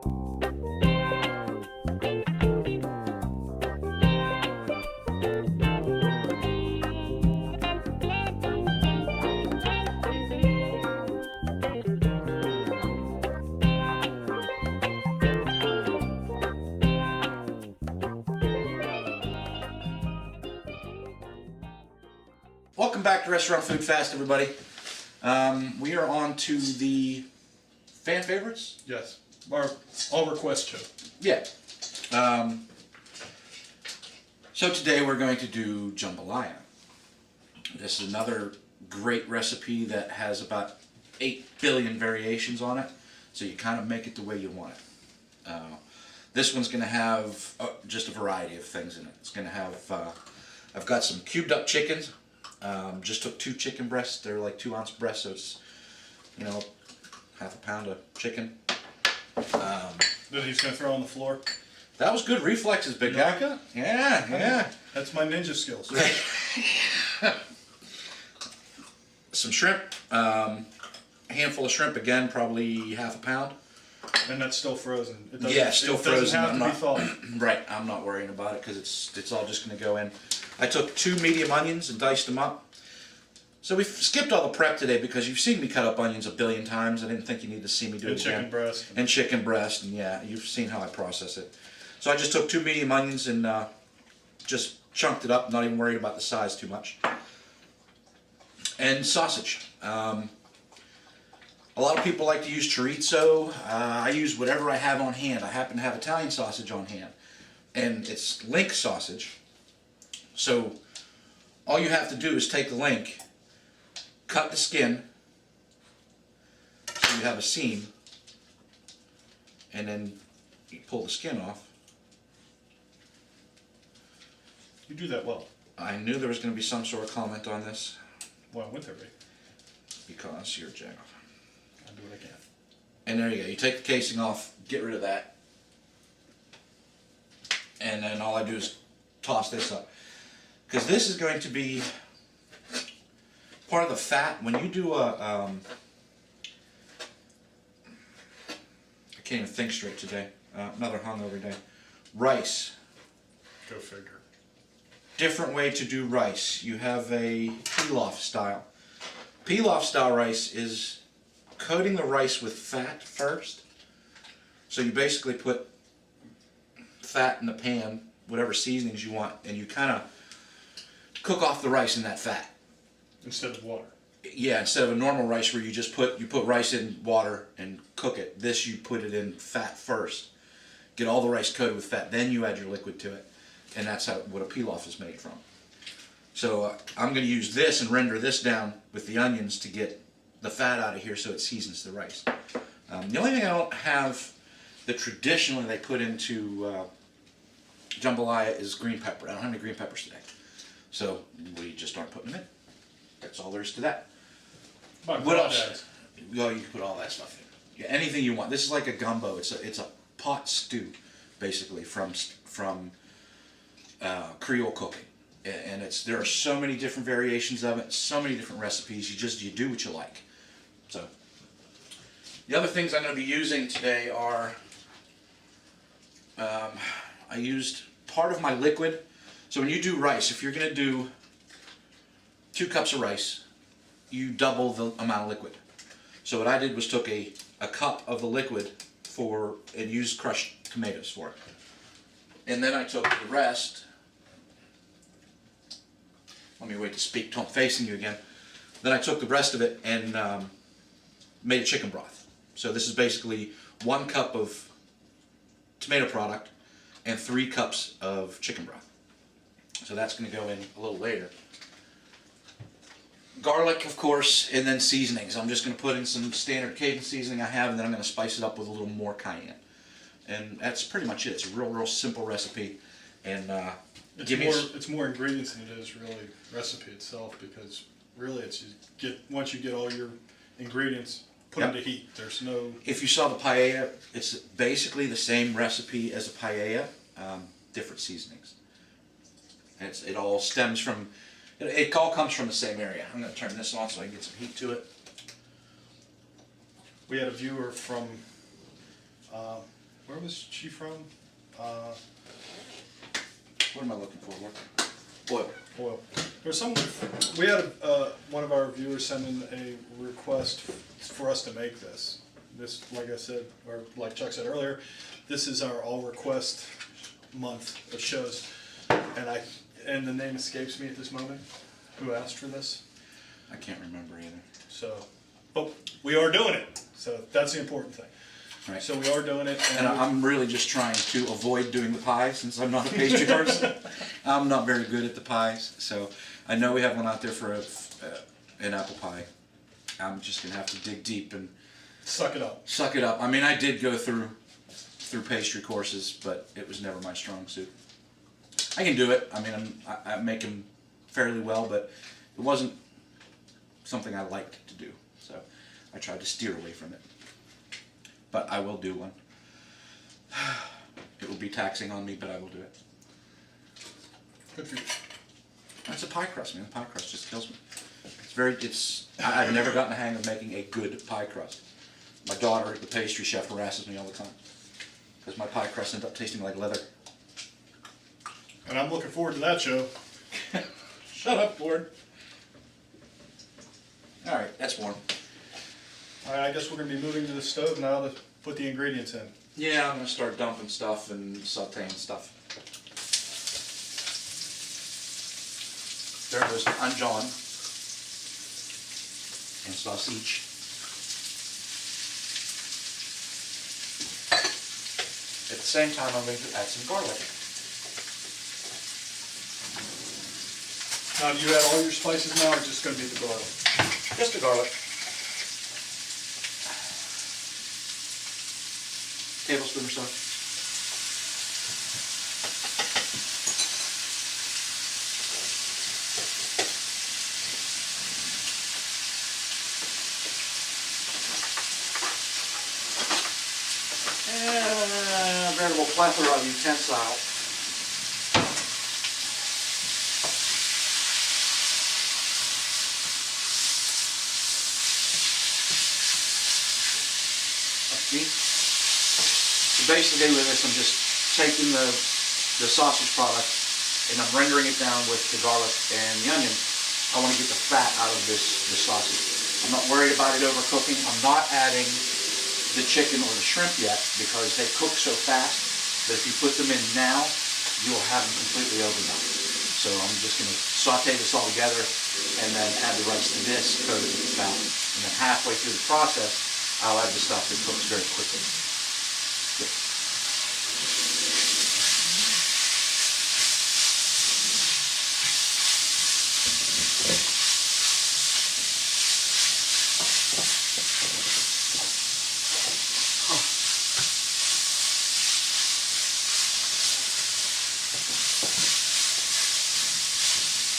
Welcome back to Restaurant Food Fast, everybody. We are on to the fan favorites. Yes, our all request show. Yeah. So today we're going to do jambalaya. This is another great recipe that has about 8 billion variations on it, so you kind of make it the way you want it. This one's going to have just a variety of things in it. It's going to have, I've got some cubed up chickens. Just took 2 chicken breasts. They're like 2-ounce breasts, so it's, you know, half a pound of chicken. That he's going to throw on the floor. That was good reflexes, big You guy. like that? Yeah. That's my ninja skills. Some shrimp. A handful of shrimp again, probably half a pound. And that's still frozen. Yeah, still frozen. It doesn't have to be thawed. Right, I'm not worrying about it because it's all just going to go in. I took 2 medium onions and diced them up. So we've skipped all the prep today because you've seen me cut up onions a billion times. I didn't think you need to see me do it again. Chicken breast. And chicken breast, and yeah, you've seen how I process it. So I just took 2 medium onions and just chunked it up, not even worried about the size too much. And sausage. A lot of people like to use chorizo. I use whatever I have on hand. I happen to have Italian sausage on hand. And it's link sausage. So all you have to do is take the link, cut the skin, so you have a seam, and then you pull the skin off. You do that well. I knew there was going to be some sort of comment on this. Why would there be? Because you're a jack. I'll do what I can. And there you go. You take the casing off, get rid of that, and then all I do is toss this up. Because this is going to be part of the fat. When you do a, I can't even think straight today. Another hungover day. Rice. Go figure. Different way to do rice. You have a pilaf style. Pilaf style rice is coating the rice with fat first. So you basically put fat in the pan, whatever seasonings you want, and you kind of cook off the rice in that fat. Instead of water. Yeah, instead of a normal rice where you just put rice in water and cook it. This you put it in fat first. Get all the rice coated with fat, then you add your liquid to it. And that's what a pilaf is made from. So I'm going to use this and render this down with the onions to get the fat out of here so it seasons the rice. The only thing I don't have that traditionally they put into jambalaya is green pepper. I don't have any green peppers today. So we just aren't putting them in. That's all there is to that. What else? Oh, you can put all that stuff in. Yeah, anything you want. This is like a gumbo. It's a pot stew, basically, from Creole cooking. And there are so many different variations of it, so many different recipes. You do what you like. So the other things I'm going to be using today are I used part of my liquid. So when you do rice, if you're going to do 2 cups of rice, you double the amount of liquid. So what I did was took a cup of the liquid and used crushed tomatoes for it. And then I took the rest. Let me wait to speak till I'm facing you again. Then I took the rest of it and made a chicken broth. So this is basically 1 cup of tomato product and 3 cups of chicken broth. So that's going to go in a little later. Garlic, of course, and then seasonings. I'm just going to put in some standard Cajun seasoning I have, and then I'm going to spice it up with a little more cayenne. And that's pretty much it. It's a real simple recipe. And it's more ingredients than it is really recipe itself, because really once you get all your ingredients, put them to heat. There's no... If you saw the paella, it's basically the same recipe as a paella, different seasonings. It all stems from, it all comes from the same area. I'm going to turn this on so I can get some heat to it. We had a viewer from where was she from? What am I looking for? Oil. Oil. There's some. We had one of our viewers send in a request for us to make this. This, like I said, or like Chuck said earlier, this is our all request month of shows, and the name escapes me at this moment. Who asked for this? I can't remember either. So, but we are doing it. So that's the important thing. Right. So we are doing it, And I'm really just trying to avoid doing the pie since I'm not a pastry person. I'm not very good at the pies, so I know we have one out there for an apple pie. I'm just gonna have to dig deep and suck it up. Suck it up. I mean, I did go through pastry courses, but it was never my strong suit. I can do it. I mean, I make them fairly well, but it wasn't something I liked to do, so I tried to steer away from it. But I will do one. It will be taxing on me, but I will do it. Good for you. That's a pie crust, man. The pie crust just kills me. I've never gotten the hang of making a good pie crust. My daughter, the pastry chef, harasses me all the time because my pie crust ends up tasting like leather. And I'm looking forward to that show. Shut up, Ford. All right, that's warm. All right, I guess we're going to be moving to the stove now to put the ingredients in. Yeah, I'm going to start dumping stuff and sauteing stuff. There goes anjon and sausage. At the same time, I'm going to add some garlic. Now, do you add all your spices now, or just going to be the garlic? Just the garlic. Tablespoon or so. And a veritable plethora of utensil. So basically with this, I'm just taking the sausage product and I'm rendering it down with the garlic and the onion. I want to get the fat out of this sausage. I'm not worried about it overcooking. I'm not adding the chicken or the shrimp yet because they cook so fast that if you put them in now, you'll have them completely overdone. So I'm just going to saute this all together and then add the rice to this, coat it with the fat. And then halfway through the process, I'll add the stuff that cooks very quickly. Yep.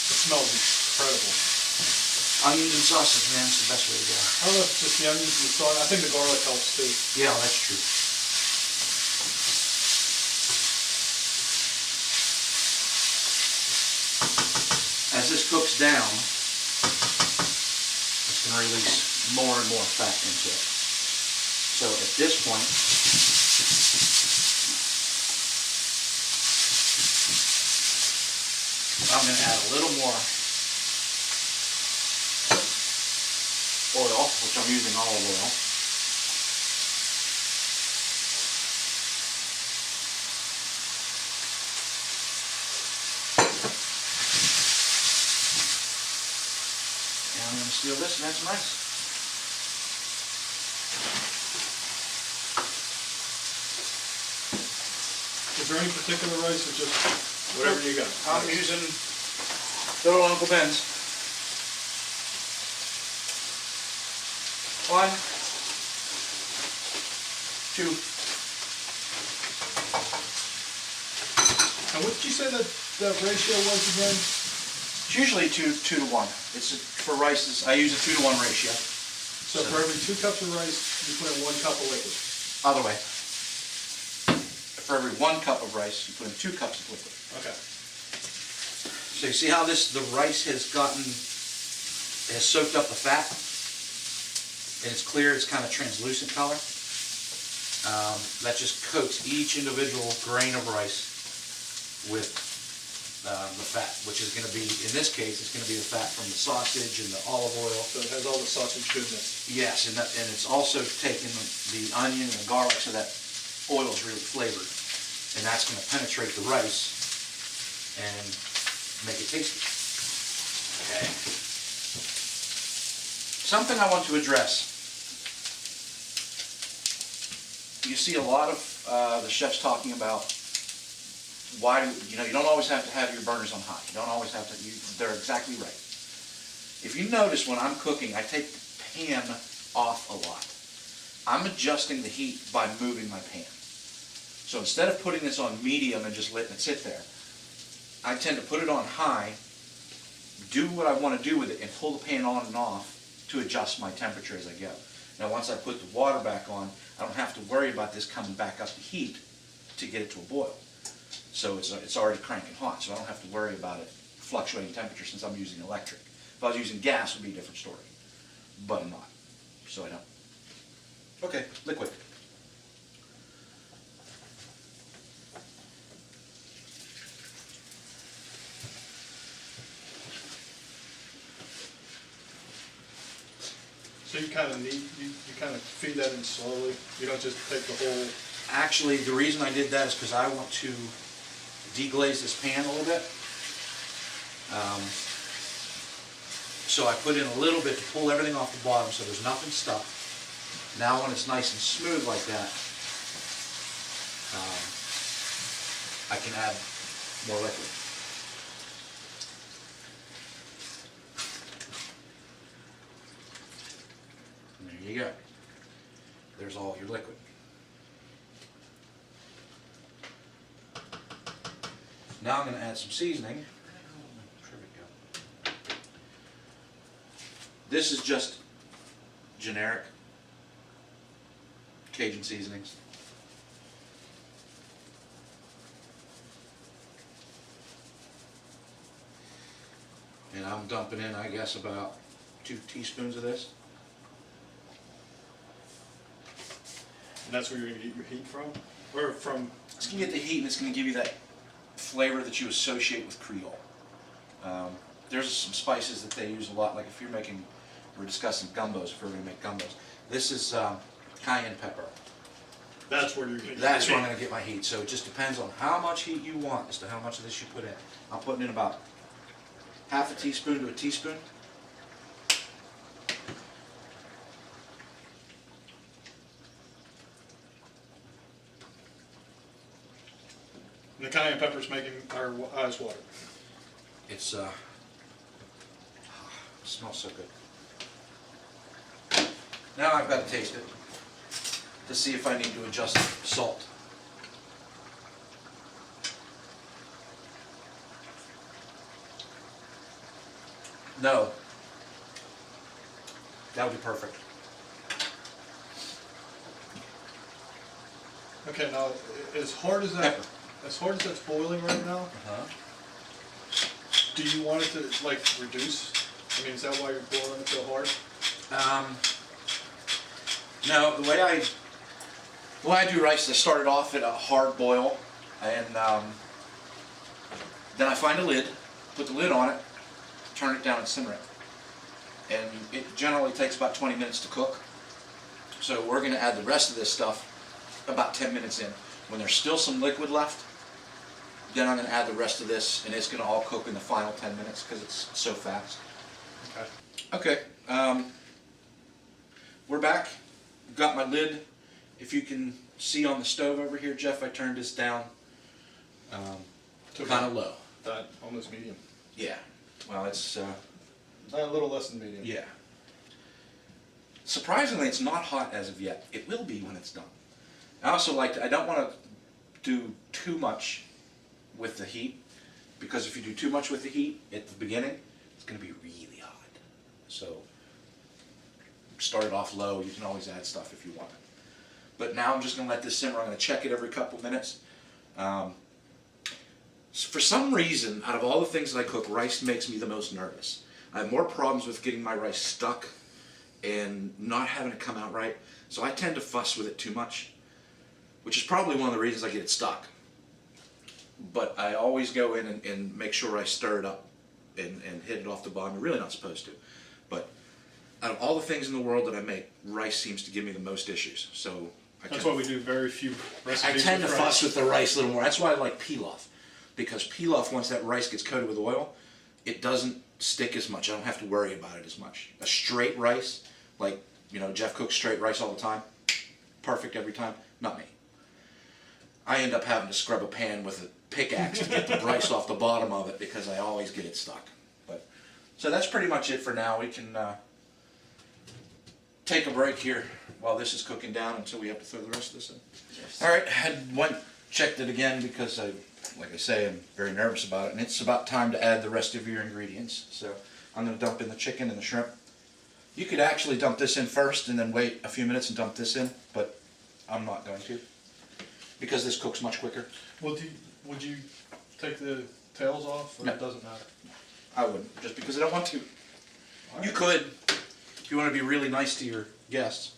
It smells incredible. Onions and sausage, man, it's the best way to go. I don't know if it's just the onions and the sauce. I think the garlic helps too. Yeah, that's true. As this cooks down, it's going to release more and more fat into it. So at this point, I'm going to add a little more oil, which I'm using olive oil. And I'm going to seal this and add some rice. Is there any particular rice or just whatever you got? I'm using good old Uncle Ben's. 1, 2. And what did you say that ratio was again? It's usually 2 to 1. It's for rices. I use a 2 to 1 ratio. So for every 2 cups of rice, you put in 1 cup of liquid. Other way. For every 1 cup of rice, you put in 2 cups of liquid. Okay. So you see how the rice has soaked up the fat? And it's clear, it's kind of translucent color. That just coats each individual grain of rice with the fat, which is going to be, in this case, it's going to be the fat from the sausage and the olive oil. So it has all the sausage goodness. Yes, and it's also taken the onion and the garlic, so that oil is really flavored. And that's going to penetrate the rice and make it tasty. Okay. Something I want to address. You see a lot of the chefs talking about why, you don't always have to have your burners on high. You don't always have to, they're exactly right. If you notice when I'm cooking, I take the pan off a lot. I'm adjusting the heat by moving my pan. So instead of putting this on medium and just letting it sit there, I tend to put it on high, do what I want to do with it, and pull the pan on and off to adjust my temperature as I go. Now once I put the water back on, I don't have to worry about this coming back up to heat to get it to a boil. So it's already cranking hot, so I don't have to worry about it fluctuating temperature since I'm using electric. If I was using gas, it would be a different story. But I'm not, so I don't. Okay, liquid. So you kind of you kind of feed that in slowly. You don't just take the whole. Actually, the reason I did that is because I want to deglaze this pan a little bit. So I put in a little bit to pull everything off the bottom so there's nothing stuck. Now when it's nice and smooth like that, I can add more liquid. And there you go. There's all your liquid. Now I'm going to add some seasoning. This is just generic Cajun seasonings. And I'm dumping in, I guess, about 2 teaspoons of this. And that's where you're going to get your heat from? Or from? It's going to get the heat and it's going to give you that flavor that you associate with Creole. There's some spices that they use a lot, like if you're making, we're discussing gumbos, if we're going to make gumbos. This is cayenne pepper. That's where you're going to get That's where I'm going to get my heat. So it just depends on how much heat you want as to how much of this you put in. I'm putting in about half a teaspoon to a teaspoon. And the cayenne pepper's making our eyes water. It's it smells so good. Now I've got to taste it to see if I need to adjust salt. No. That would be perfect. Okay, now as hard as that, Pepper. as hard as that's boiling right now, Uh-huh. do you want it to like reduce? I mean, is that why you're boiling it so hard? No, the way I do rice is I start it off at a hard boil, and then I find a lid, put the lid on it, turn it down and simmer it. And it generally takes about 20 minutes to cook. So we're going to add the rest of this stuff about 10 minutes in. When there's still some liquid left, then I'm going to add the rest of this, and it's going to all cook in the final 10 minutes because it's so fast. Okay. Okay, we're back. Got my lid. If you can see on the stove over here, Jeff, I turned this down kind of low. That almost medium. Yeah. Well, it's A little less than medium. yeah. Surprisingly, it's not hot as of yet. It will be when it's done. I also I don't want to do too much with the heat, because if you do too much with the heat at the beginning, it's going to be really hot. So start it off low. You can always add stuff if you want it. But now I'm just going to let this simmer. I'm going to check it every couple of minutes. For some reason, out of all the things that I cook, rice makes me the most nervous. I have more problems with getting my rice stuck and not having it come out right. So I tend to fuss with it too much. which is probably one of the reasons I get it stuck. But I always go in and make sure I stir it up and hit it off the bottom. You're really not supposed to. But out of all the things in the world that I make, rice seems to give me the most issues. So That's why we do very few recipes. I tend to with fuss rice. with the rice a little more. That's why I like pilaf. Because pilaf, once that rice gets coated with oil, it doesn't stick as much. I don't have to worry about it as much. A straight rice, like, you know, Jeff cooks straight rice all the time, perfect every time. Not me. I end up having to scrub a pan with a pickaxe to get the rice off the bottom of it because I always get it stuck. But so that's pretty much it for now. We can take a break here while this is cooking down until we have to throw the rest of this in. Yes. All right, checked it again because like I say, I'm very nervous about it, and it's about time to add the rest of your ingredients. So I'm going to dump in the chicken and the shrimp. You could actually dump this in first and then wait a few minutes and dump this in, but I'm not going to because this cooks much quicker. Well, would you take the tails off, or No. it doesn't matter? I wouldn't, just because I don't want to. All right. You could, if you want to be really nice to your guests.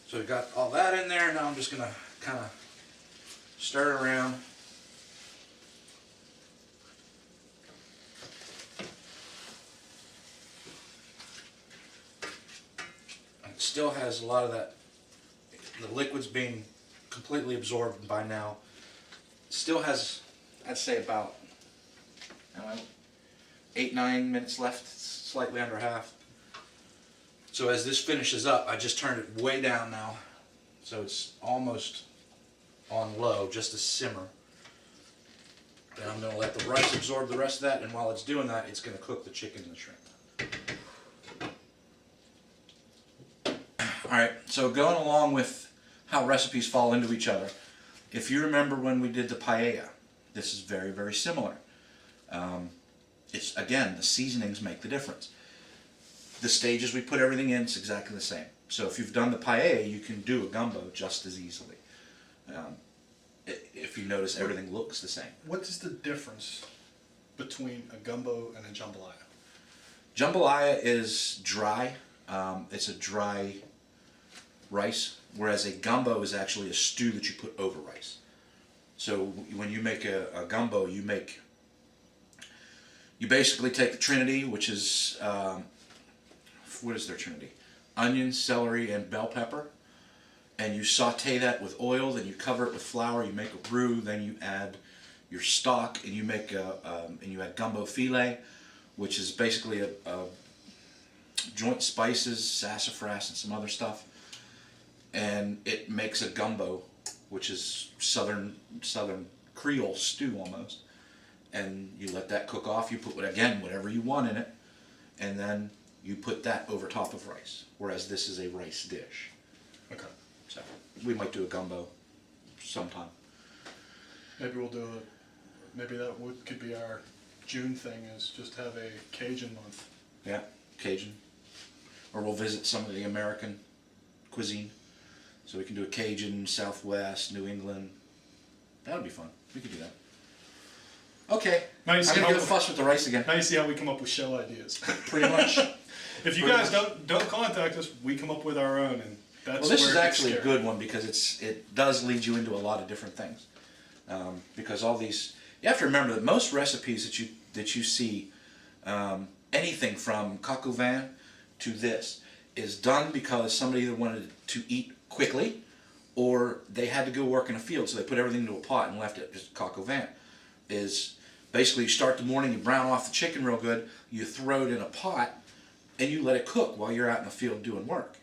So we got all that in there. Now I'm just gonna kind of stir it around. And it still has a lot of that, the liquid's being completely absorbed by now. It still has, I'd say about, I don't know, 8-9 minutes left, it's slightly under half. So as this finishes up, I just turned it way down now. So it's almost on low, just to simmer. Then I'm going to let the rice absorb the rest of that, and while it's doing that, it's going to cook the chicken and the shrimp. Alright, so going along with how recipes fall into each other, if you remember when we did the paella, this is very, very similar. It's, again, the seasonings make the difference. The stages we put everything in, it's exactly the same. So if you've done the paella, you can do a gumbo just as easily. If you notice, everything looks the same. What is the difference between a gumbo and a jambalaya? Jambalaya is dry. It's a dry rice, whereas a gumbo is actually a stew that you put over rice. So when you make a gumbo, you basically take the trinity, which is what is their trinity? Onion, celery, and bell pepper, and you saute that with oil. Then you cover it with flour. You make a roux. Then you add your stock, and you make and you add gumbo filet, which is basically a joint spices, sassafras, and some other stuff, and it makes a gumbo, which is southern Creole stew almost. And you let that cook off. You put again whatever you want in it, and then you put that over top of rice, whereas this is a rice dish. Okay. So we might do a gumbo sometime. Maybe we'll do maybe that could be our June thing, is just have a Cajun month. Yeah, Cajun. Or we'll visit some of the American cuisine. So we can do a Cajun, Southwest, New England. That would be fun. We could do that. Okay, Now you I'm see going how to get a fuss with the rice again. Now you see how we come up with show ideas. Pretty much. If you guys don't contact us, we come up with our own, and that's Well, this where is it gets actually a scary. good one because it does lead you into a lot of different things. Because all these, you have to remember that most recipes that you see, anything from coq au vin to this, is done because somebody either wanted to eat quickly, or they had to go work in a field, so they put everything into a pot and left it. Just coq au vin is basically you start the morning, you brown off the chicken real good, you throw it in a pot, and you let it cook while you're out in the field doing work.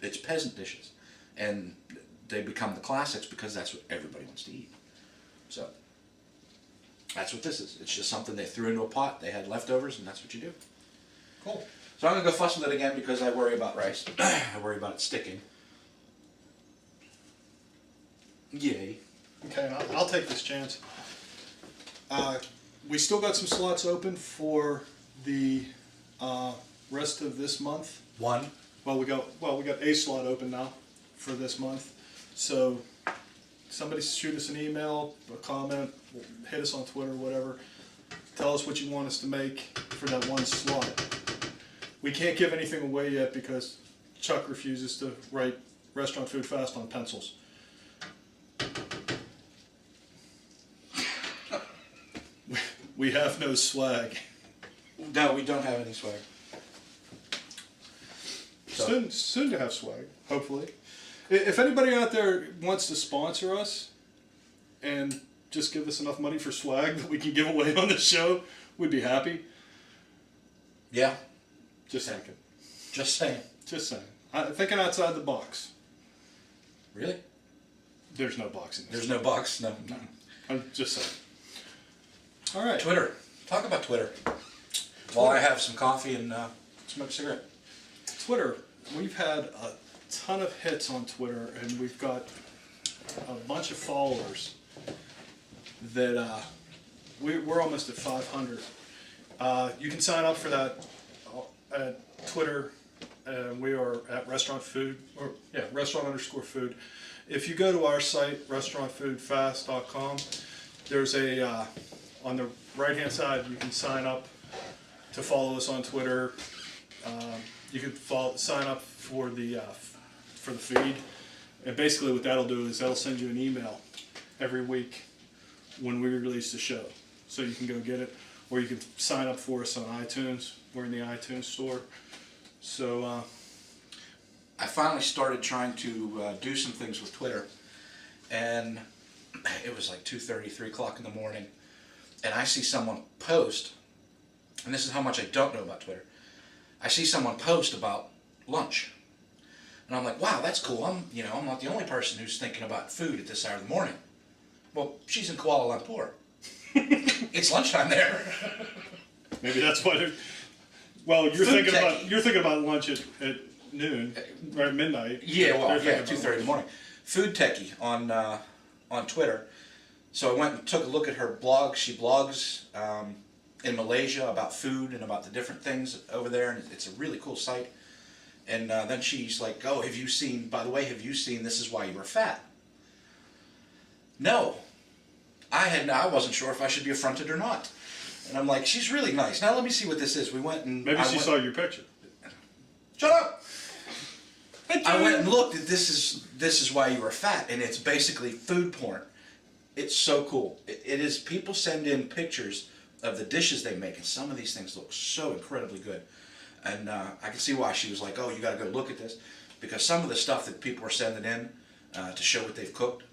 It's peasant dishes, and they become the classics because that's what everybody wants to eat. So that's what this is. It's just something they threw into a pot, they had leftovers, and that's what you do. Cool. So I'm going to go fuss with it again because I worry about rice. I worry about it sticking. Yay. Okay, and I'll take this chance. We still got some slots open for the rest of this month. One. Well, we got a slot open now for this month. So somebody shoot us an email, a comment, hit us on Twitter, whatever. Tell us what you want us to make for that one slot. We can't give anything away yet because Chuck refuses to write Restaurant Food Fast on pencils. We have no swag. No, we don't have any swag. So. Soon to have swag, hopefully. If anybody out there wants to sponsor us and just give us enough money for swag that we can give away on the show, we'd be happy. Yeah. Just thinking. Just saying. Just saying. Thinking outside the box. Really? There's no box in this. There's no box? No. I'm just saying. All right. Twitter. Talk about Twitter. While I have some coffee and smoke a cigarette. Twitter. We've had a ton of hits on Twitter, and we've got a bunch of followers that we're almost at 500. You can sign up for that at Twitter. We are at restaurant_food. If you go to our site, restaurantfoodfast.com, there's a on the right hand side you can sign up to follow us on Twitter. You can sign up for the feed, and basically what that'll do is that'll send you an email every week when we release the show, so you can go get it, or you can sign up for us on iTunes. We're in the iTunes store. So I finally started trying to do some things with Twitter, and it was like 2:30, 3 o'clock in the morning, and I see someone post, and this is how much I don't know about Twitter. I see someone post about lunch, and I'm like, wow, that's cool. I'm not the only person who's thinking about food at this hour of the morning. Well, she's in Kuala Lumpur. It's lunchtime there. maybe that's why. Well, you're thinking about lunch at noon or at midnight. Yeah, well, 2:30 in the morning. Food Techie on Twitter. So I went and took a look at her blog. She blogs in Malaysia about food and about the different things over there, and it's a really cool site. And then she's like, "Oh, have you seen? By the way, have you seen? This is why you were fat." No, I wasn't sure if I should be affronted or not. And I'm like, she's really nice. Now let me see what this is. We went and maybe she saw your picture. Shut up. I went and looked at this is why you were fat, and it's basically food porn. It's so cool. It is. People send in pictures of the dishes they make, and some of these things look so incredibly good. And I can see why she was like, "Oh, you got to go look at this," because some of the stuff that people are sending in to show what they've cooked,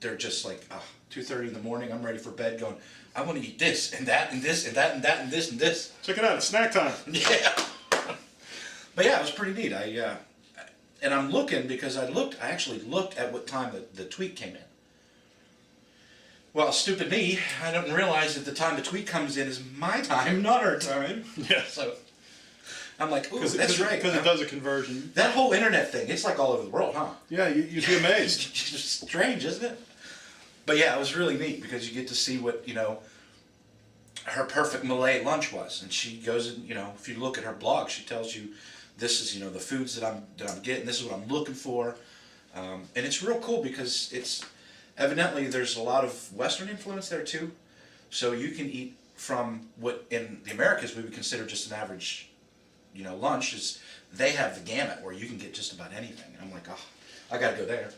they're just like, 2:30 in the morning. I'm ready for bed. Going, I want to eat this and that and this and that and that and this and this. Check it out. It's snack time. Yeah. But yeah, it was pretty neat. And I'm looking because I actually looked at what time the tweet came in. Well, stupid me, I didn't realize that the time the tweet comes in is my time, not her time. Yeah. So I'm like, ooh, that's right. Because it does a conversion. That whole internet thing, it's like all over the world, huh? Yeah, you'd be amazed. It's just strange, isn't it? But yeah, it was really neat because you get to see what, her perfect Malay lunch was. And she goes and, if you look at her blog, she tells you this is, the foods that I'm getting, this is what I'm looking for. And it's real cool because it's evidently there's a lot of Western influence there too. So you can eat from what in the Americas we would consider just an average, lunch. Is they have the gamut where you can get just about anything. And I'm like, I gotta go there.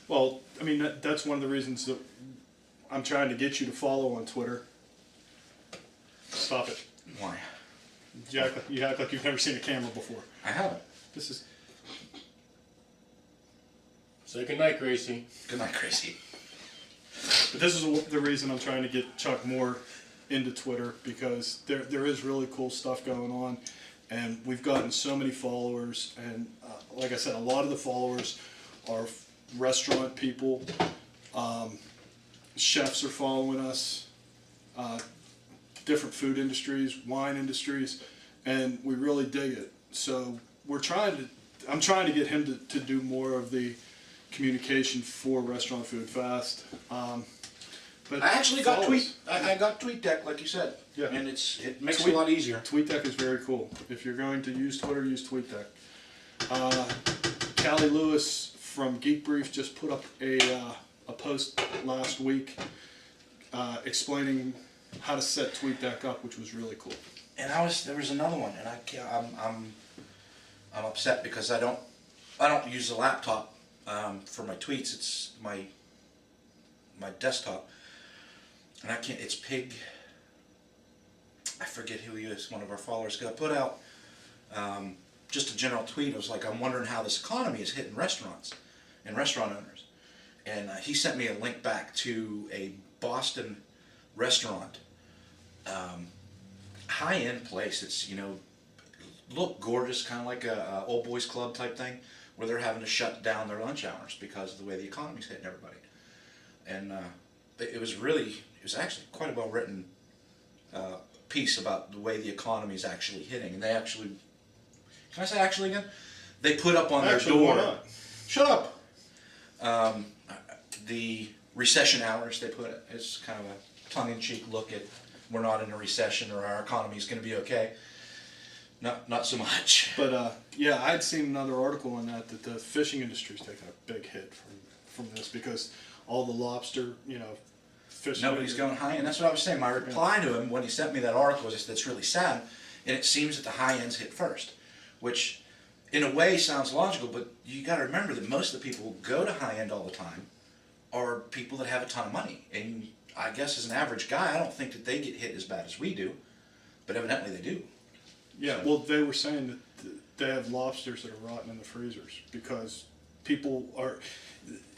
Well, I mean, that's one of the reasons that I'm trying to get you to follow on Twitter. Stop it. Why? You act like you've never seen a camera before. I haven't. This is... Say goodnight, Gracie. Good night, Gracie. But this is the reason I'm trying to get Chuck more into Twitter, because there is really cool stuff going on, and we've gotten so many followers, and like I said, a lot of the followers are restaurant people. Chefs are following us, different food industries, wine industries, and we really dig it. So I'm trying to get him to do more of the communication for Restaurant Food Fast. But I actually got I got TweetDeck, like you said. Yeah. And it makes it a lot easier. TweetDeck is very cool. If you're going to use Twitter, use TweetDeck. Callie Lewis from Geek Brief just put up a post last week explaining how to set TweetDeck up, which was really cool. And there was another one, and I'm upset because I don't use the laptop for my tweets. It's my desktop, and I can't. It's Pig. I forget who he is. One of our followers. I put out just a general tweet. I was like, I'm wondering how this economy is hitting restaurants and restaurant owners. And he sent me a link back to a Boston restaurant, high-end place. It's, look gorgeous, kind of like a old boys club type thing, where they're having to shut down their lunch hours because of the way the economy's hitting everybody. And it was actually quite a well-written piece about the way the economy is actually hitting. And they actually, can I say actually again? They put up on their door. Why not? Shut up. The recession hours, they put it. It's kind of a tongue-in-cheek look at we're not in a recession or our economy is going to be okay. Not so much. But yeah, I'd seen another article on that the fishing industry's taking a big hit from this because all the lobster, fishing. Nobody's going high, and that's what I was saying. My reply to him when he sent me that article was just, that's really sad, and it seems that the high ends hit first, which in a way sounds logical, but you got to remember that most of the people who go to high end all the time are people that have a ton of money, and I guess as an average guy, I don't think that they get hit as bad as we do, but evidently they do. Yeah, well, they were saying that they have lobsters that are rotting in the freezers because people are,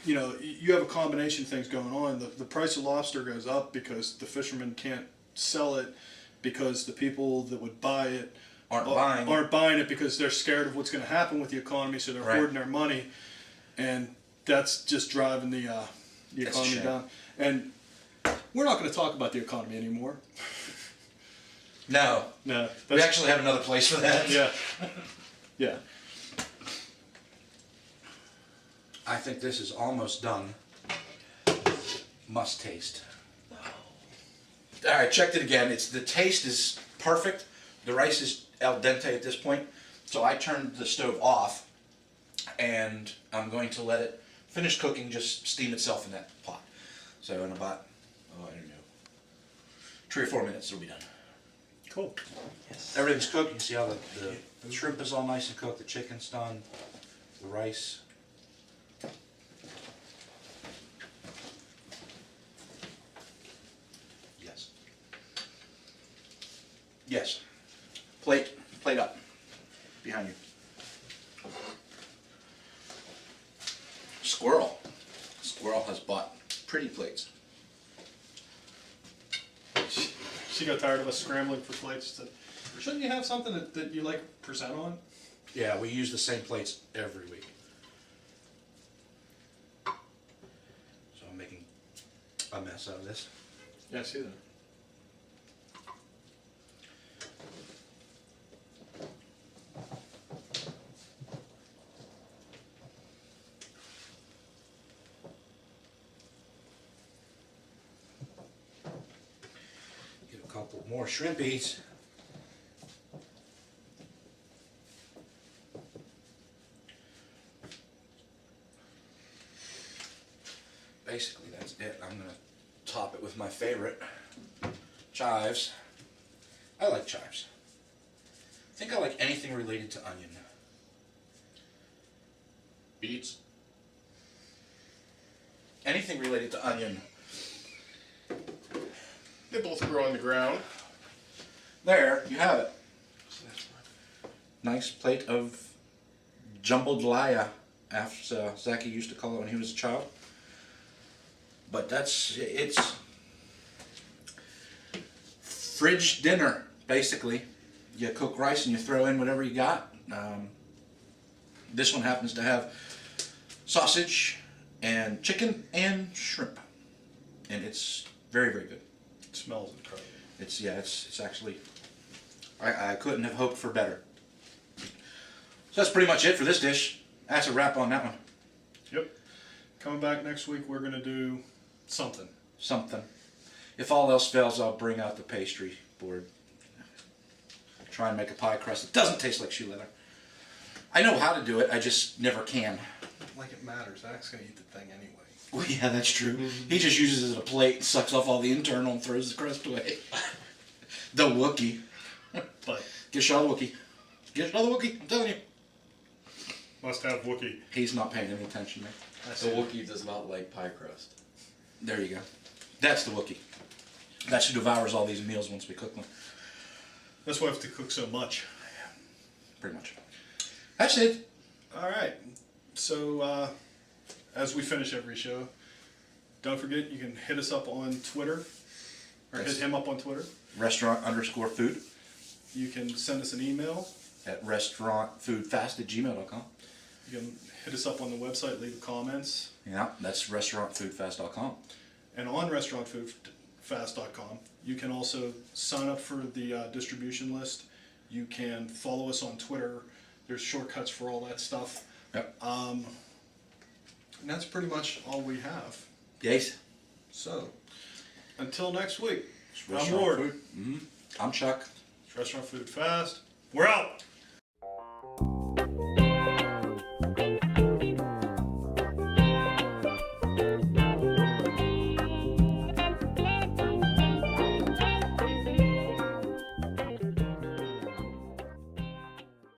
you have a combination of things going on. The price of lobster goes up because the fishermen can't sell it because the people that would buy it aren't buying it because they're scared of what's going to happen with the economy, so they're hoarding their money, and that's just driving the economy down. And we're not going to talk about the economy anymore. No. We actually have another place for that. Yeah. Yeah. I think this is almost done. Must taste. All right, checked it again. The taste is perfect. The rice is al dente at this point. So I turned the stove off, and I'm going to let it finish cooking, just steam itself in that pot. So in about, I don't know, 3 or 4 minutes it'll be done. Cool. Yes. Everything's cooked. You can see how the shrimp is all nice and cooked. The chicken's done. The rice. Yes. Yes. Plate up. Behind you. Squirrel. Squirrel has bought pretty plates. She got tired of us scrambling for plates. Shouldn't you have something that you present on? Yeah, we use the same plates every week. So I'm making a mess out of this. Yeah, I see that. Get a couple more shrimpies. Basically, that's it. I'm going to top it with my favorite, chives. I like chives. I think I like anything related to onion. Beets. Anything related to onion. They both grow on the ground. There, you have it. Nice plate of Jambalaya, as Zachy used to call it when he was a child. But it's fridge dinner, basically. You cook rice and you throw in whatever you got. This one happens to have sausage and chicken and shrimp. And it's very, very good. It smells incredible. It's actually, I couldn't have hoped for better. So that's pretty much it for this dish. That's a wrap on that one. Yep. Coming back next week, we're going to do something. If all else fails, I'll bring out the pastry board. Try and make a pie crust that doesn't taste like shoe leather. I know how to do it, I just never can. Like it matters. Zach's going to eat the thing anyway. Well, yeah, that's true. He just uses it as a plate, sucks off all the internal, and throws the crust away. The Wookiee. But Get shot the Wookiee. Get shot the Wookiee. I'm telling you. must have Wookiee. He's not paying any attention, man. The Wookiee does not like pie crust. There you go. That's the Wookiee. That's who devours all these meals once we cook them. That's why I have to cook so much. Pretty much. That's it. All right. So, as we finish every show, don't forget you can hit us up on Twitter, or Yes. hit him up on Twitter. Restaurant_food You can send us an email. at restaurantfoodfast@gmail.com. You can hit us up on the website, leave comments. Yeah, that's restaurantfoodfast.com. And on restaurantfoodfast.com, you can also sign up for the distribution list. You can follow us on Twitter. There's shortcuts for all that stuff. Yep. And that's pretty much all we have. Yes. So, until next week, It's I'm restaurant Ward. food. I'm Chuck. It's Restaurant Food Fast. We're out!